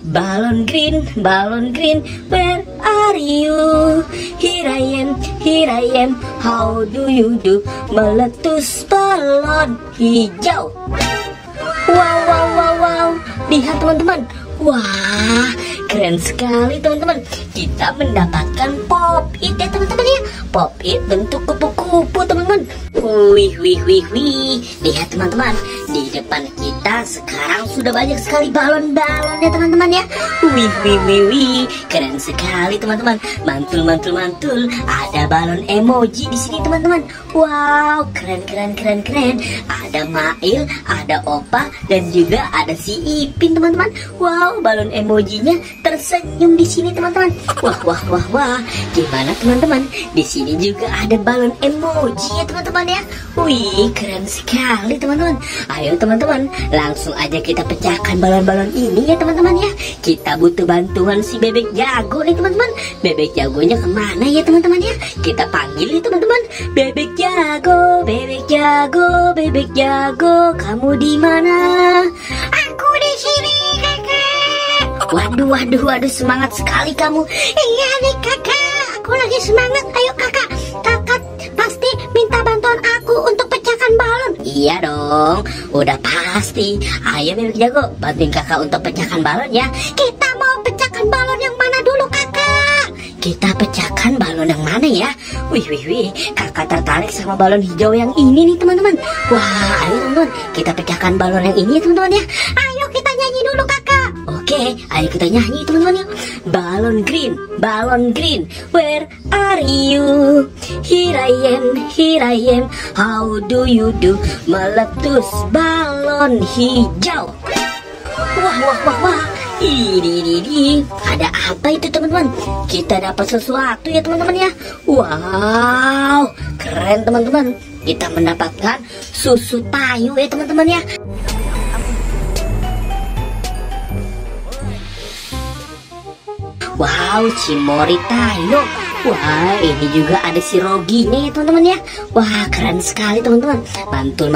balon green, where are you? Here I am, how do you do? Meletus balon hijau. Wow, lihat teman-teman. Wah, keren sekali teman-teman. Kita mendapatkan pop-it ya teman-teman ya. Pop-it bentuk kupu-kupu teman-teman. Wih. Lihat teman-teman, di depan kita sekarang sudah banyak sekali balon-balon ya teman-teman ya. Wih. Keren sekali teman-teman. Mantul. Ada balon emoji di sini teman-teman. Wow, keren. Ada Mail, ada Opa, dan juga ada si Ipin teman-teman. Wow, balon emojinya tersenyum di sini teman-teman. Wah. Gimana teman-teman? Di sini juga ada balon emoji ya teman-teman ya. Wih, keren sekali teman-teman. Ayo teman-teman, langsung aja kita pecahkan balon-balon ini ya teman-teman ya. Kita butuh bantuan si bebek jago nih teman-teman. Bebek jagonya kemana ya teman-teman ya? Kita panggil nih teman-teman. Bebek jago, kamu di mana? Aku di sini, kakak. Waduh, semangat sekali kamu. Iya nih kakak, aku lagi semangat. Ayo kakak pasti minta bantuan aku untuk pecahkan balon. Iya dong, udah pasti. Ayo bebek jago, bantuin kakak untuk pecahkan balon ya. Kita mau pecahkan balon yang mana dulu kakak? Kita pecahkan balon yang mana ya? Wih, kakak tertarik sama balon hijau yang ini nih teman-teman. Wah, ayo teman-teman, kita pecahkan balon yang ini ya teman-teman ya. Ayo kita nyanyi dulu kakak. Oke, ayo kita nyanyi teman-teman ya. Balon green, where are you? Here I am, how do you do? Meletus balon hijau. Wah. Ini ada apa itu teman-teman? Kita dapat sesuatu ya teman-teman ya. Wow, keren teman-teman. Kita mendapatkan susu payu ya teman-teman ya. Wow, Cimori Tayo. Wah, ini juga ada si Roginya ya teman-teman ya. Wah, keren sekali teman-teman. Mantul.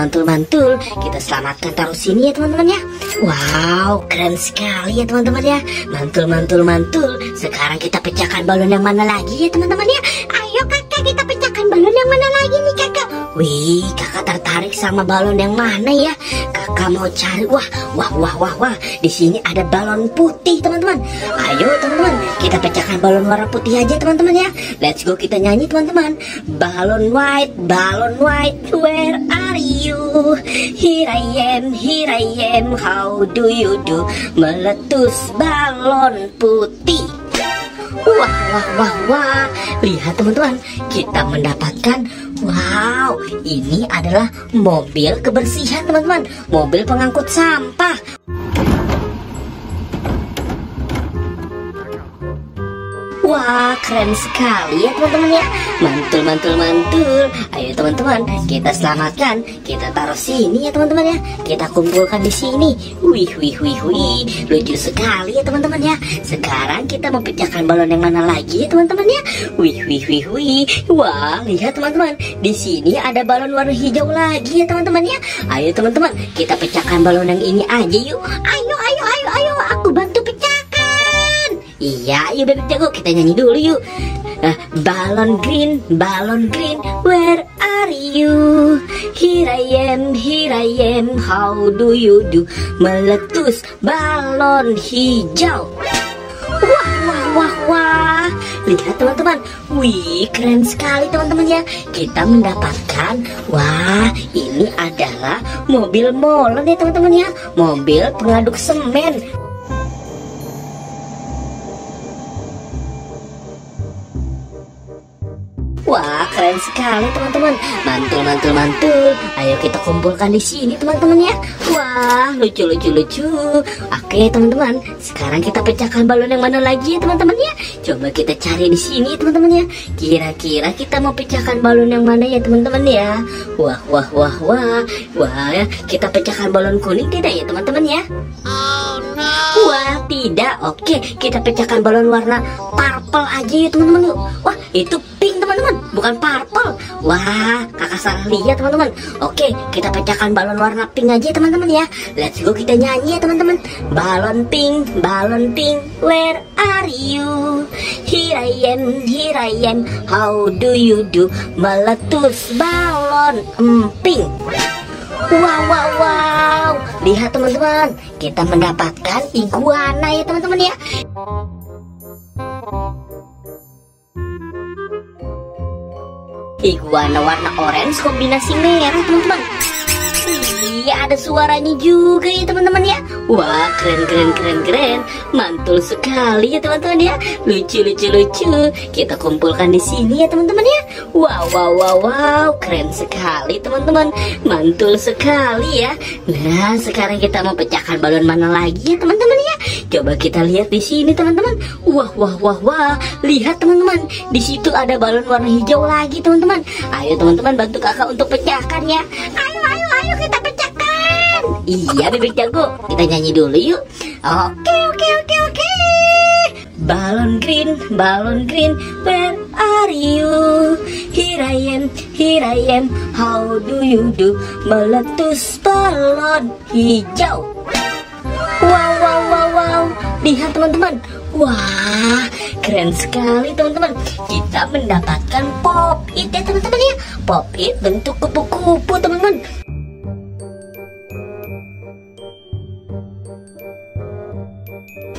Kita selamatkan taruh sini ya teman-teman ya. Wow, keren sekali ya teman-teman ya. Mantul. Sekarang kita pecahkan balon yang mana lagi ya teman-teman ya. Ayo kakak, kita pecahkan balon yang mana lagi nih kakak? Wih, kakak tertarik sama balon yang mana ya? Kakak mau cari. Wah. Di sini ada balon putih teman-teman. Ayo teman-teman, kita pecahkan balon warna putih aja teman-teman ya. Let's go, kita nyanyi teman-teman. Balon white, where are you? Here I am, how do you do? Meletus balon putih. Wah. Lihat teman-teman, kita mendapatkan. Wow, ini adalah mobil kebersihan teman-teman. Mobil pengangkut sampah. Wah, keren sekali ya teman-teman ya. Mantul. Ayo teman-teman, kita selamatkan. Kita taruh sini ya teman-teman ya. Kita kumpulkan di sini. Wih. Lucu sekali ya teman-teman ya. Sekarang kita mau pecahkan balon yang mana lagi ya teman-teman ya. Wih. Wah, lihat teman-teman. Di sini ada balon warna hijau lagi ya teman-teman ya. Ayo teman-teman, kita pecahkan balon yang ini aja yuk. Ayo, aku bantu pecahkan. Iya, yuk bebek jago, kita nyanyi dulu yuk. Balon green, where are you? Here I am, how do you do? Meletus balon hijau. Wah. Lihat teman-teman. Wih, keren sekali teman-teman ya. Kita mendapatkan. Wah, ini adalah mobil molen ya teman-teman ya. Mobil pengaduk semen. Wah, keren sekali teman-teman. Mantul. Ayo kita kumpulkan di sini teman-teman ya. Wah, lucu. Oke teman-teman, sekarang kita pecahkan balon yang mana lagi ya teman-teman ya. Coba kita cari di sini teman-teman ya. Kira-kira kita mau pecahkan balon yang mana ya teman-teman ya. Wah. Wah, kita pecahkan balon kuning tidak ya teman-teman ya? Oh no. Wah, tidak. Oke, kita pecahkan balon warna purple aja ya teman-teman yuk. Wah, itu pink teman-teman. teman-teman, bukan purple. Wah, kakak salah lihat teman-teman. Oke, kita pecahkan balon warna pink aja teman-teman ya. Let's go, kita nyanyi ya teman-teman. Balon pink, where are you? Here I am, how do you do? Meletus balon pink. Wow, lihat teman-teman, kita mendapatkan iguana ya teman-teman ya. Iguana warna orange kombinasi merah teman-teman. Iya, ada suaranya juga ya teman-teman ya. Wah, keren. Mantul sekali ya teman-teman ya. Lucu. Kita kumpulkan di sini ya teman-teman ya. Wow, keren sekali teman-teman. Mantul sekali ya. Nah, sekarang kita mau pecahkan balon mana lagi ya teman-teman ya. Coba kita lihat di sini teman-teman. Wah. Lihat teman-teman. Di situ ada balon warna hijau lagi teman-teman. Ayo teman-teman, bantu kakak untuk pecahkan ya. Ayo kita pecahkan. Iya, bebek jago. Kita nyanyi dulu yuk. Oke. Balon green, where are you? Here I am, how do you do? Meletus balon hijau. Wow. Lihat teman-teman. Wah, keren sekali teman-teman. Kita mendapatkan pop it ya teman-teman ya. Pop it bentuk kupu-kupu teman-teman.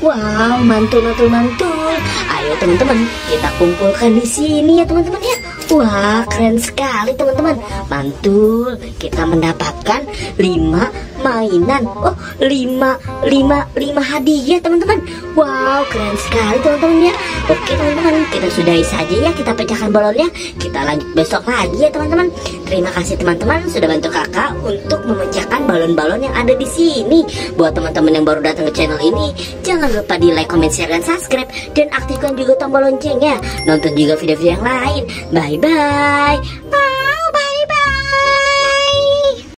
Wow, mantul. Ayo teman-teman, kita kumpulkan di sini ya teman-teman ya. Wah, keren sekali teman-teman. Mantul. Kita mendapatkan 5 mainan. Oh, 5 hadiah teman-teman. Wow, keren sekali teman-teman ya. Oke teman-teman, kita sudahi saja ya. Kita pecahkan balonnya. Kita lanjut besok lagi ya teman-teman. Terima kasih teman-teman sudah bantu kakak untuk memecahkan balon-balon yang ada di sini. Buat teman-teman yang baru datang ke channel ini, jangan lupa di like, comment, share, dan subscribe, dan aktifkan juga tombol loncengnya. Nonton juga video-video yang lain. Bye.